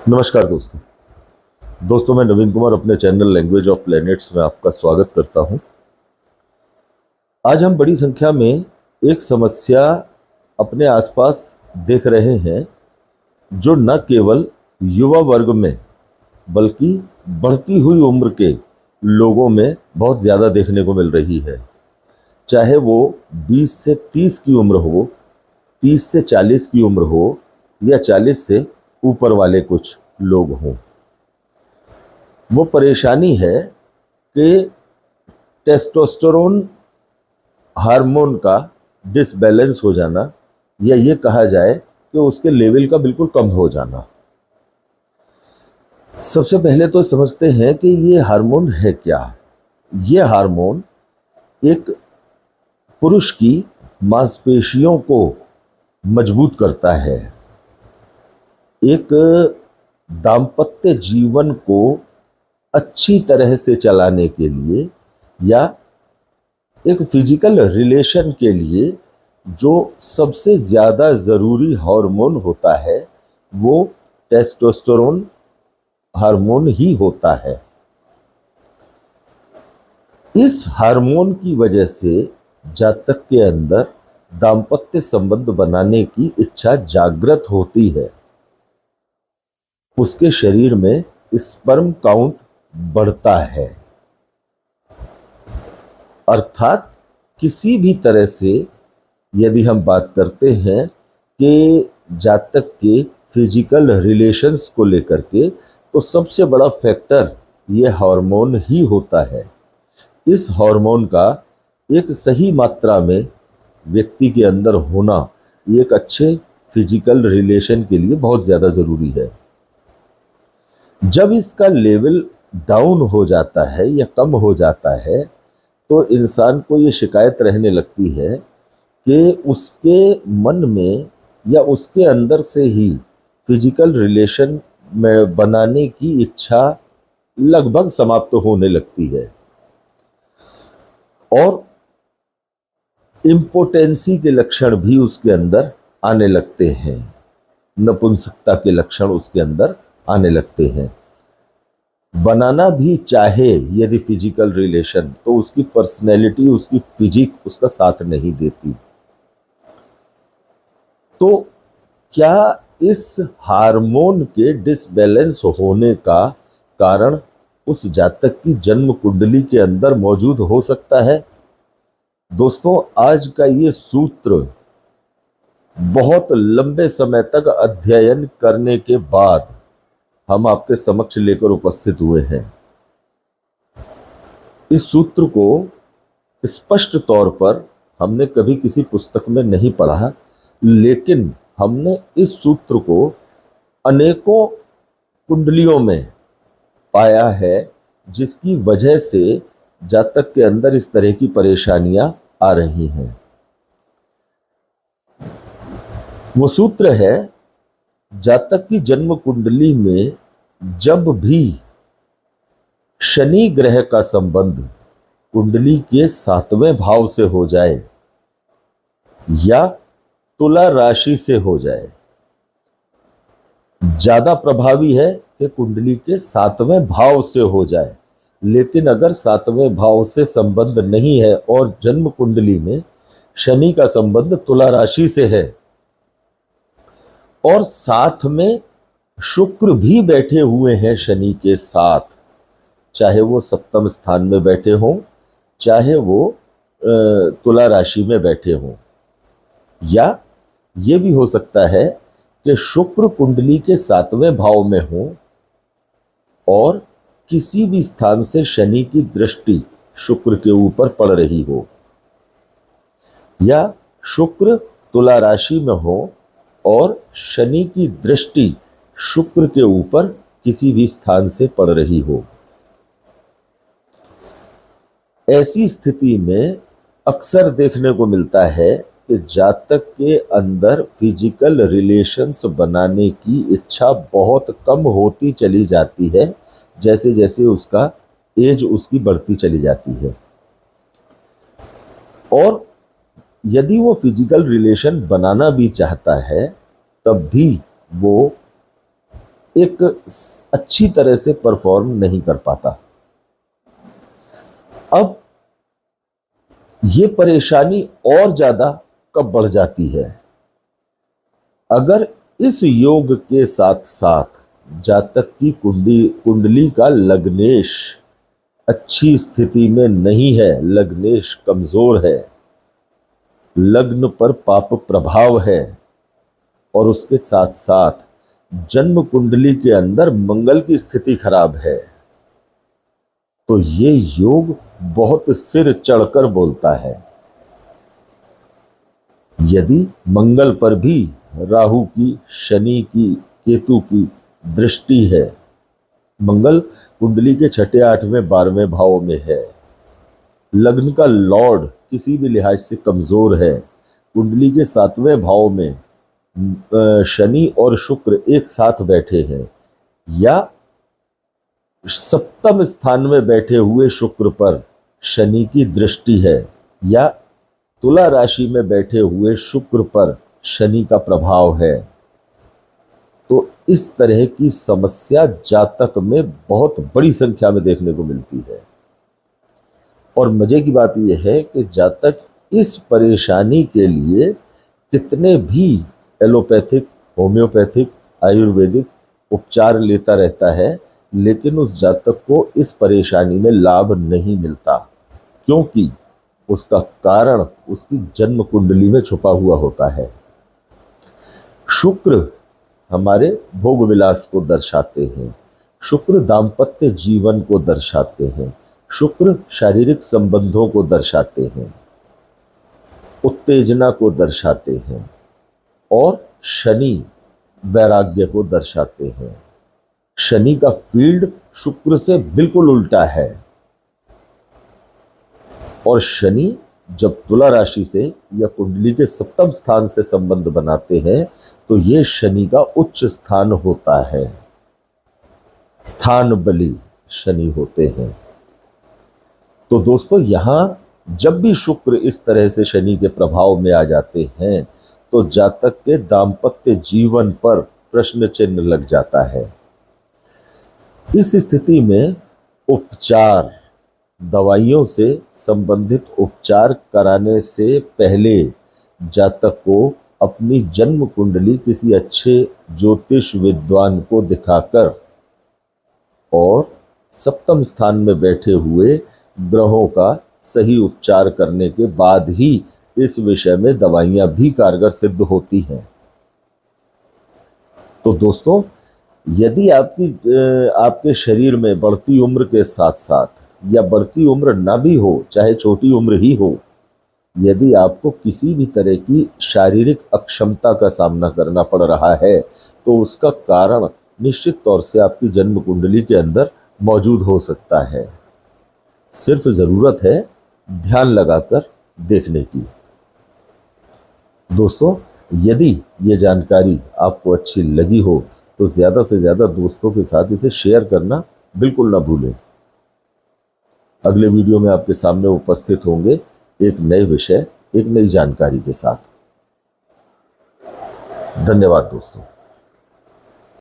नमस्कार दोस्तों मैं नवीन कुमार अपने चैनल लैंग्वेज ऑफ प्लैनेट्स में आपका स्वागत करता हूं। आज हम बड़ी संख्या में एक समस्या अपने आसपास देख रहे हैं जो न केवल युवा वर्ग में बल्कि बढ़ती हुई उम्र के लोगों में बहुत ज़्यादा देखने को मिल रही है। चाहे वो 20 से 30 की उम्र हो, 30 से 40 की उम्र हो या 40 से ऊपर वाले कुछ लोग हों। वो परेशानी है कि टेस्टोस्टेरोन हार्मोन का डिसबैलेंस हो जाना, या ये कहा जाए कि उसके लेवल का बिल्कुल कम हो जाना। सबसे पहले तो समझते हैं कि ये हार्मोन है क्या। ये हार्मोन एक पुरुष की मांसपेशियों को मजबूत करता है, एक दाम्पत्य जीवन को अच्छी तरह से चलाने के लिए या एक फिजिकल रिलेशन के लिए जो सबसे ज़्यादा ज़रूरी हार्मोन होता है वो टेस्टोस्टेरोन हार्मोन ही होता है। इस हार्मोन की वजह से जातक के अंदर दाम्पत्य संबंध बनाने की इच्छा जागृत होती है, उसके शरीर में स्पर्म काउंट बढ़ता है। अर्थात किसी भी तरह से यदि हम बात करते हैं कि जातक के फिजिकल रिलेशंस को लेकर के, तो सबसे बड़ा फैक्टर ये हार्मोन ही होता है। इस हार्मोन का एक सही मात्रा में व्यक्ति के अंदर होना एक अच्छे फिजिकल रिलेशन के लिए बहुत ज़्यादा ज़रूरी है। जब इसका लेवल डाउन हो जाता है या कम हो जाता है तो इंसान को ये शिकायत रहने लगती है कि उसके मन में या उसके अंदर से ही फिजिकल रिलेशन में बनाने की इच्छा लगभग समाप्त होने लगती है और इम्पोटेंसी के लक्षण भी उसके अंदर आने लगते हैं, नपुंसकता के लक्षण उसके अंदर आने लगते हैं। बनाना भी चाहे यदि फिजिकल रिलेशन, तो उसकी पर्सनैलिटी, उसकी फिजिक उसका साथ नहीं देती। तो क्या इस हार्मोन के डिसबैलेंस होने का कारण उस जातक की जन्म कुंडली के अंदर मौजूद हो सकता है? दोस्तों, आज का ये सूत्र बहुत लंबे समय तक अध्ययन करने के बाद हम आपके समक्ष लेकर उपस्थित हुए हैं। इस सूत्र को स्पष्ट तौर पर हमने कभी किसी पुस्तक में नहीं पढ़ा, लेकिन हमने इस सूत्र को अनेकों कुंडलियों में पाया है, जिसकी वजह से जातक के अंदर इस तरह की परेशानियां आ रही हैं। वो सूत्र है, जातक की जन्म कुंडली में जब भी शनि ग्रह का संबंध कुंडली के 7वें भाव से हो जाए या तुला राशि से हो जाए, ज्यादा प्रभावी है कि कुंडली के 7वें भाव से हो जाए। लेकिन अगर 7वें भाव से संबंध नहीं है और जन्म कुंडली में शनि का संबंध तुला राशि से है और साथ में शुक्र भी बैठे हुए हैं शनि के साथ, चाहे वो सप्तम स्थान में बैठे हों, चाहे वो तुला राशि में बैठे हों, या ये भी हो सकता है कि शुक्र कुंडली के 7वें भाव में हो और किसी भी स्थान से शनि की दृष्टि शुक्र के ऊपर पड़ रही हो, या शुक्र तुला राशि में हो और शनि की दृष्टि शुक्र के ऊपर किसी भी स्थान से पड़ रही हो। ऐसी स्थिति में अक्सर देखने को मिलता है कि जातक के अंदर फिजिकल रिलेशंस बनाने की इच्छा बहुत कम होती चली जाती है, जैसे जैसे उसका एज उसकी बढ़ती चली जाती है। और यदि वो फिजिकल रिलेशन बनाना भी चाहता है, तब भी वो एक अच्छी तरह से परफॉर्म नहीं कर पाता। अब ये परेशानी और ज्यादा कब बढ़ जाती है, अगर इस योग के साथ साथ जातक की कुंडली का लग्नेश अच्छी स्थिति में नहीं है, लग्नेश कमजोर है, लग्न पर पाप प्रभाव है, और उसके साथ साथ जन्म कुंडली के अंदर मंगल की स्थिति खराब है, तो ये योग बहुत सिर चढ़कर बोलता है। यदि मंगल पर भी राहु की, शनि की, केतु की दृष्टि है, मंगल कुंडली के 6, 8वें, 12वें भाव में है, लग्न का लॉर्ड किसी भी लिहाज से कमजोर है, कुंडली के 7वें भाव में शनि और शुक्र एक साथ बैठे हैं, या 7वें स्थान में बैठे हुए शुक्र पर शनि की दृष्टि है, या तुला राशि में बैठे हुए शुक्र पर शनि का प्रभाव है, तो इस तरह की समस्या जातक में बहुत बड़ी संख्या में देखने को मिलती है। और मजे की बात यह है कि जातक इस परेशानी के लिए कितने भी एलोपैथिक, होम्योपैथिक, आयुर्वेदिक उपचार लेता रहता है, लेकिन उस जातक को इस परेशानी में लाभ नहीं मिलता, क्योंकि उसका कारण उसकी जन्म कुंडली में छुपा हुआ होता है। शुक्र हमारे भोग विलास को दर्शाते हैं, शुक्र दाम्पत्य जीवन को दर्शाते हैं, शुक्र शारीरिक संबंधों को दर्शाते हैं, उत्तेजना को दर्शाते हैं, और शनि वैराग्य को दर्शाते हैं। शनि का फील्ड शुक्र से बिल्कुल उल्टा है, और शनि जब तुला राशि से या कुंडली के 7वें स्थान से संबंध बनाते हैं, तो ये शनि का उच्च स्थान होता है, स्थान बली शनि होते हैं। तो दोस्तों, यहां जब भी शुक्र इस तरह से शनि के प्रभाव में आ जाते हैं, तो जातक के दाम्पत्य जीवन पर प्रश्न चिन्ह लग जाता है। इस स्थिति में उपचार, दवाइयों से संबंधित उपचार कराने से पहले जातक को अपनी जन्म कुंडली किसी अच्छे ज्योतिष विद्वान को दिखाकर और 7वें स्थान में बैठे हुए ग्रहों का सही उपचार करने के बाद ही इस विषय में दवाइयां भी कारगर सिद्ध होती हैं। तो दोस्तों, यदि आपके शरीर में बढ़ती उम्र के साथ साथ, या बढ़ती उम्र ना भी हो, चाहे छोटी उम्र ही हो, यदि आपको किसी भी तरह की शारीरिक अक्षमता का सामना करना पड़ रहा है, तो उसका कारण निश्चित तौर से आपकी जन्म कुंडली के अंदर मौजूद हो सकता है। सिर्फ जरूरत है ध्यान लगाकर देखने की। दोस्तों, यदि ये जानकारी आपको अच्छी लगी हो तो ज़्यादा से ज़्यादा दोस्तों के साथ इसे शेयर करना बिल्कुल ना भूलें। अगले वीडियो में आपके सामने उपस्थित होंगे एक नए विषय, एक नई जानकारी के साथ। धन्यवाद दोस्तों।